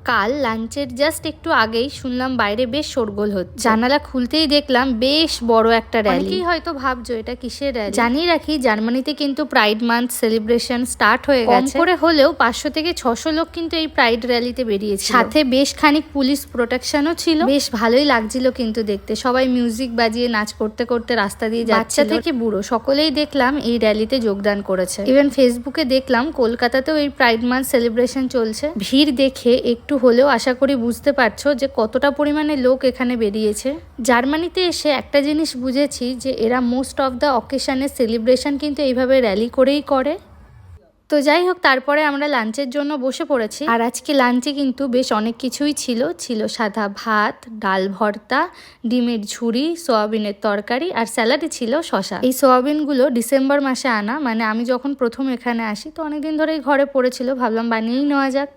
কাল লাঞ্চের জাস্ট একটু আগেই শুনলাম বাইরে বেশ শোরগোল হচ্ছে। জানালা খুলতেই দেখলাম বেশ বড় একটা র্যালি। অনেকেই হয়তো ভাবছো এটা কিসের র্যালি। জানিয়ে রাখি, জার্মানিতে কিন্তু প্রাইড মান্থ সেলিব্রেশন স্টার্ট হয়ে গেছে। কম করে হলেও 500 থেকে 600 লোক কিন্তু এই প্রাইড র্যালিতে বেরিয়েছে। সাথে বেশ খানিক পুলিশ প্রোটেকশনও ছিল। বেশ ভালোই লাগছিল কিন্তু দেখতে। সবাই মিউজিক বাজিয়ে নাচ করতে করতে রাস্তা দিয়ে যাচ্ছে। বাচ্চা থেকে বুড়ো সকলেই দেখলাম এই র্যালিতে যোগদান করেছে। ইভেন ফেসবুকে দেখলাম কলকাতাতেও এই প্রাইড মান্থ সেলিব্রেশন চলছে। ভিড় দেখে একটু হলেও আশা করি বুঝতে পারছো যে কতটা পরিমাণে লোক এখানে বেরিয়েছে। জার্মানিতে এসে একটা জিনিস বুঝেছি যে এরা মোস্ট অফ দ্য অকেশনের সেলিব্রেশন কিন্তু এইভাবে র্যালি করেই করে। তো যাই হোক, তারপরে আমরা লাঞ্চের জন্য বসে পড়েছি। আর আজকে লাঞ্চে কিন্তু বেশ অনেক কিছুই ছিল সাদা ভাত, ডাল ভর্তা, ডিমের ঝুড়ি, সোয়াবিনের তরকারি আর স্যালাডে ছিল শশা। এই সোয়াবিনগুলো ডিসেম্বর মাসে আনা, মানে আমি যখন প্রথম এখানে আসি তো অনেকদিন ধরেই ঘরে পড়েছিল, ভাবলাম বানিয়েই নেওয়া যাক।